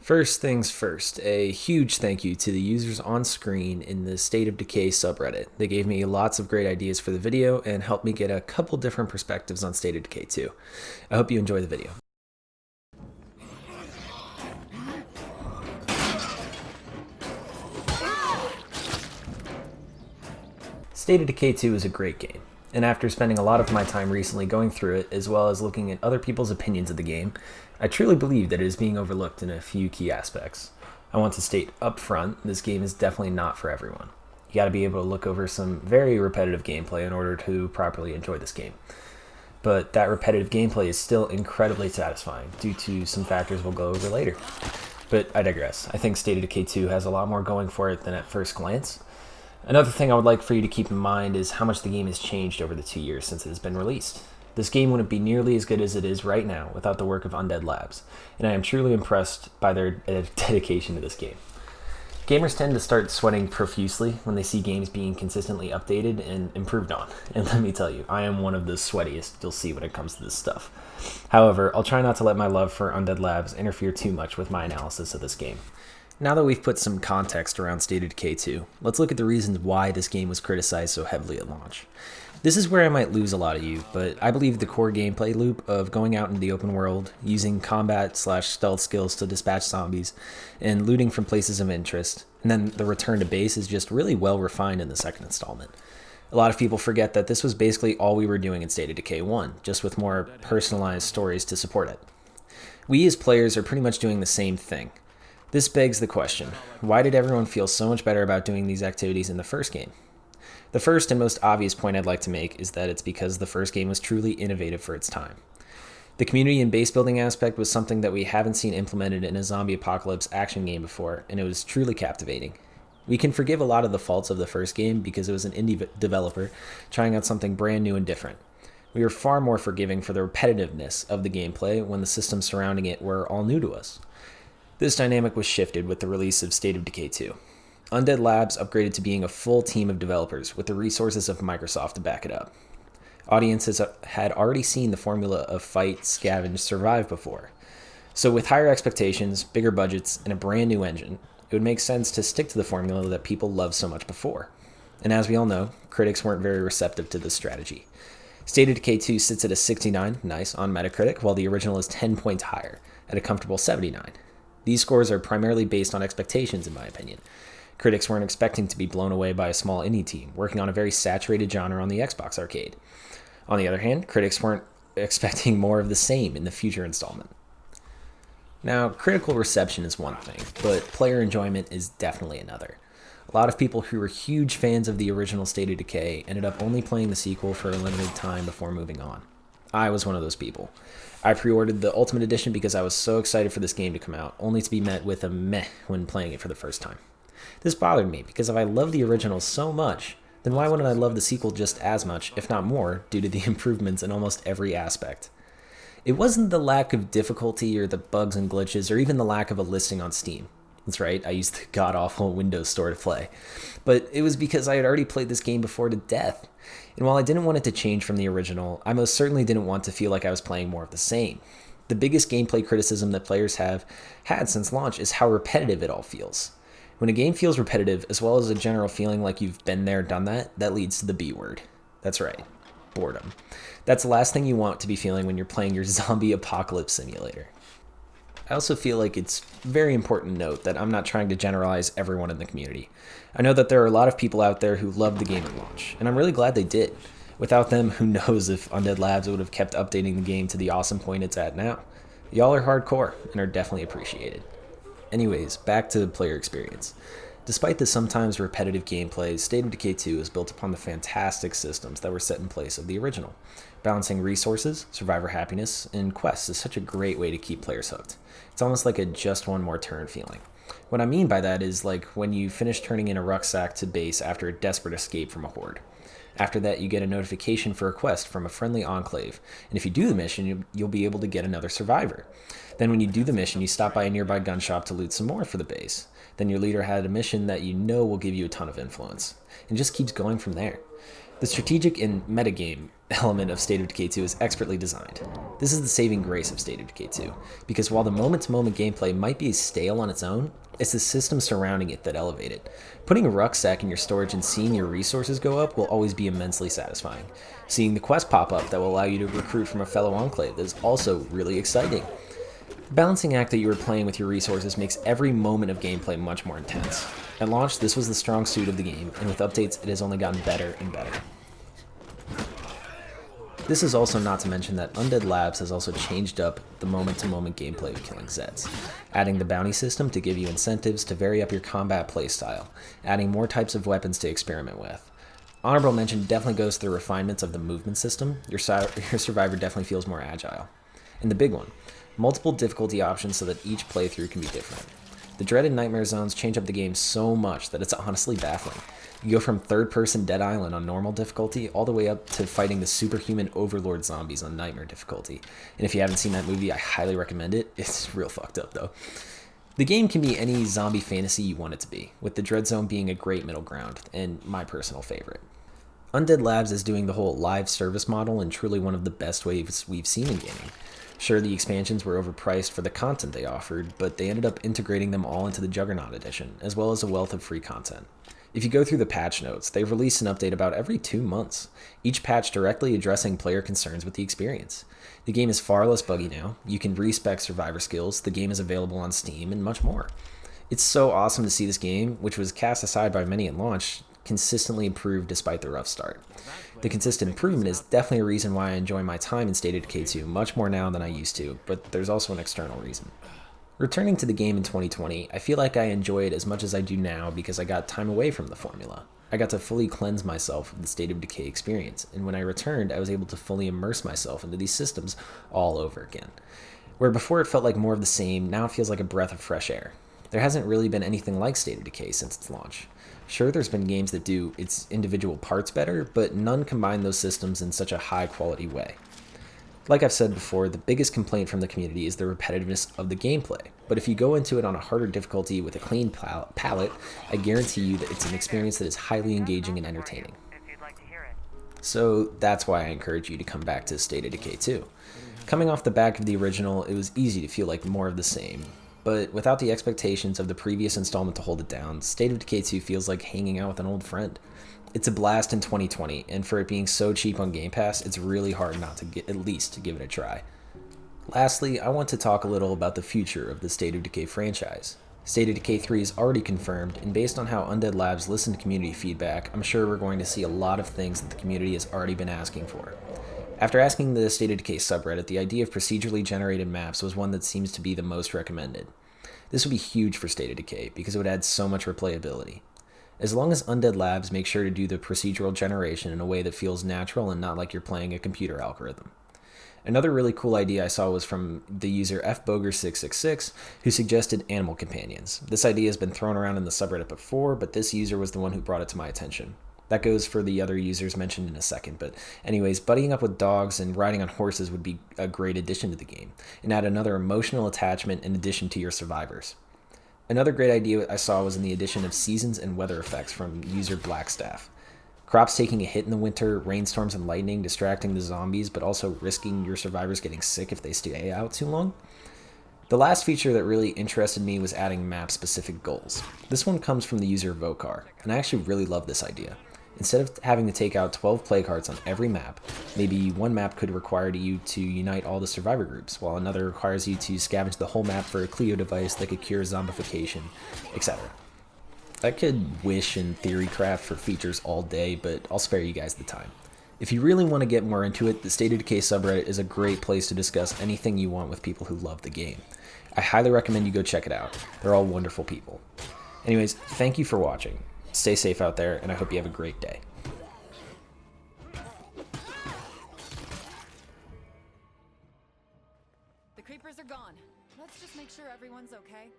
First things first, a huge thank you to the users on screen in the State of Decay subreddit. They gave me lots of great ideas for the video and helped me get a couple different perspectives on State of Decay 2. I hope you enjoy the video. State of Decay 2 is a great game, and after spending a lot of my time recently going through it, as well as looking at other people's opinions of the game, I truly believe that it is being overlooked in a few key aspects. I want to state up front, this game is definitely not for everyone. You gotta be able to look over some very repetitive gameplay in order to properly enjoy this game. But that repetitive gameplay is still incredibly satisfying due to some factors we'll go over later. But I digress. I think State of Decay 2 has a lot more going for it than at first glance. Another thing I would like for you to keep in mind is how much the game has changed over the 2 years since it has been released. This game wouldn't be nearly as good as it is right now without the work of Undead Labs, and I am truly impressed by their dedication to this game. Gamers tend to start sweating profusely when they see games being consistently updated and improved on, and let me tell you, I am one of the sweatiest you'll see when it comes to this stuff. However, I'll try not to let my love for Undead Labs interfere too much with my analysis of this game. Now that we've put some context around State of Decay 2, let's look at the reasons why this game was criticized so heavily at launch. This is where I might lose a lot of you, but I believe the core gameplay loop of going out into the open world, using combat/stealth skills to dispatch zombies, and looting from places of interest, and then the return to base is just really well refined in the second installment. A lot of people forget that this was basically all we were doing in State of Decay 1, just with more personalized stories to support it. We as players are pretty much doing the same thing. This begs the question, why did everyone feel so much better about doing these activities in the first game? The first and most obvious point I'd like to make is that it's because the first game was truly innovative for its time. The community and base building aspect was something that we haven't seen implemented in a zombie apocalypse action game before, and it was truly captivating. We can forgive a lot of the faults of the first game because it was an indie developer trying out something brand new and different. We were far more forgiving for the repetitiveness of the gameplay when the systems surrounding it were all new to us. This dynamic was shifted with the release of State of Decay 2. Undead Labs upgraded to being a full team of developers with the resources of Microsoft to back it up. Audiences had already seen the formula of fight, scavenge, survive before. So with higher expectations, bigger budgets, and a brand new engine, it would make sense to stick to the formula that people loved so much before. And as we all know, critics weren't very receptive to this strategy. State of Decay 2 sits at a 69, nice, on Metacritic, while the original is 10 points higher, at a comfortable 79. These scores are primarily based on expectations, in my opinion. Critics weren't expecting to be blown away by a small indie team working on a very saturated genre on the Xbox arcade. On the other hand, critics weren't expecting more of the same in the future installment. Now, critical reception is one thing, but player enjoyment is definitely another. A lot of people who were huge fans of the original State of Decay ended up only playing the sequel for a limited time before moving on. I was one of those people. I pre-ordered the Ultimate Edition because I was so excited for this game to come out, only to be met with a meh when playing it for the first time. This bothered me because if I love the original so much, then why wouldn't I love the sequel just as much, if not more, due to the improvements in almost every aspect? It wasn't the lack of difficulty or the bugs and glitches or even the lack of a listing on Steam. That's right, I used the god-awful Windows Store to play. But it was because I had already played this game before to death. And while I didn't want it to change from the original, I most certainly didn't want to feel like I was playing more of the same. The biggest gameplay criticism that players have had since launch is how repetitive it all feels. When a game feels repetitive, as well as a general feeling like you've been there, done that, that leads to the B word. That's right, boredom. That's the last thing you want to be feeling when you're playing your zombie apocalypse simulator. I also feel like it's very important to note that I'm not trying to generalize everyone in the community. I know that there are a lot of people out there who loved the game at launch, and I'm really glad they did. Without them, who knows if Undead Labs would have kept updating the game to the awesome point it's at now. Y'all are hardcore, and are definitely appreciated. Anyways, back to the player experience. Despite the sometimes repetitive gameplay, State of Decay 2 is built upon the fantastic systems that were set in place of the original. Balancing resources, survivor happiness, and quests is such a great way to keep players hooked. It's almost like a just one more turn feeling. What I mean by that is like when you finish turning in a rucksack to base after a desperate escape from a horde. After that, you get a notification for a quest from a friendly enclave, and if you do the mission, you'll be able to get another survivor. Then when you do the mission, you stop by a nearby gun shop to loot some more for the base. Then your leader had a mission that you know will give you a ton of influence, and just keeps going from there. The strategic and metagame element of State of Decay 2 is expertly designed. This is the saving grace of State of Decay 2, because while the moment-to-moment gameplay might be stale on its own, it's the system surrounding it that elevate it. Putting a rucksack in your storage and seeing your resources go up will always be immensely satisfying. Seeing the quest pop up that will allow you to recruit from a fellow enclave is also really exciting. The balancing act that you are playing with your resources makes every moment of gameplay much more intense. At launch, this was the strong suit of the game, and with updates, it has only gotten better and better. This is also not to mention that Undead Labs has also changed up the moment-to-moment gameplay of killing Zeds, adding the bounty system to give you incentives to vary up your combat playstyle, adding more types of weapons to experiment with. Honorable mention definitely goes to the refinements of the movement system. Your survivor definitely feels more agile. And the big one, multiple difficulty options so that each playthrough can be different. The dreaded nightmare zones change up the game so much that it's honestly baffling. You go from third-person Dead Island on normal difficulty all the way up to fighting the superhuman overlord zombies on nightmare difficulty. And if you haven't seen that movie, I highly recommend it. It's real fucked up though. The game can be any zombie fantasy you want it to be, with the Dread Zone being a great middle ground, and my personal favorite. Undead Labs is doing the whole live service model in truly one of the best ways we've seen in gaming. Sure, the expansions were overpriced for the content they offered, but they ended up integrating them all into the Juggernaut Edition, as well as a wealth of free content. If you go through the patch notes, they've released an update about every 2 months, each patch directly addressing player concerns with the experience. The game is far less buggy now, you can respec survivor skills, the game is available on Steam, and much more. It's so awesome to see this game, which was cast aside by many at launch, consistently improve despite the rough start. The consistent improvement is definitely a reason why I enjoy my time in State of Decay 2 much more now than I used to, but there's also an external reason. Returning to the game in 2020, I feel like I enjoy it as much as I do now because I got time away from the formula. I got to fully cleanse myself of the State of Decay experience, and when I returned, I was able to fully immerse myself into these systems all over again. Where before it felt like more of the same, now it feels like a breath of fresh air. There hasn't really been anything like State of Decay since its launch. Sure, there's been games that do its individual parts better, but none combine those systems in such a high-quality way. Like I've said before, the biggest complaint from the community is the repetitiveness of the gameplay, but if you go into it on a harder difficulty with a clean palette, I guarantee you that it's an experience that is highly engaging and entertaining. So that's why I encourage you to come back to State of Decay 2. Coming off the back of the original, it was easy to feel like more of the same, but without the expectations of the previous installment to hold it down, State of Decay 2 feels like hanging out with an old friend. It's a blast in 2020, and for it being so cheap on Game Pass, it's really hard not to at least give it a try. Lastly, I want to talk a little about the future of the State of Decay franchise. State of Decay 3 is already confirmed, and based on how Undead Labs listened to community feedback, I'm sure we're going to see a lot of things that the community has already been asking for. After asking the State of Decay subreddit, the idea of procedurally generated maps was one that seems to be the most recommended. This would be huge for State of Decay, because it would add so much replayability. As long as Undead Labs make sure to do the procedural generation in a way that feels natural and not like you're playing a computer algorithm. Another really cool idea I saw was from the user fboger666, who suggested animal companions. This idea has been thrown around in the subreddit before, but this user was the one who brought it to my attention. That goes for the other users mentioned in a second, but anyways, buddying up with dogs and riding on horses would be a great addition to the game, and add another emotional attachment in addition to your survivors. Another great idea I saw was in the addition of seasons and weather effects from user Blackstaff. Crops taking a hit in the winter, rainstorms and lightning distracting the zombies, but also risking your survivors getting sick if they stay out too long. The last feature that really interested me was adding map-specific goals. This one comes from the user Vokar, and I actually really love this idea. Instead of having to take out 12 play cards on every map, maybe one map could require you to unite all the survivor groups, while another requires you to scavenge the whole map for a Clio device that could cure zombification, etc. I could wish and theory craft for features all day, but I'll spare you guys the time. If you really want to get more into it, the State of Decay subreddit is a great place to discuss anything you want with people who love the game. I highly recommend you go check it out. They're all wonderful people. Anyways, thank you for watching. Stay safe out there, and I hope you have a great day. The creepers are gone. Let's just make sure everyone's okay.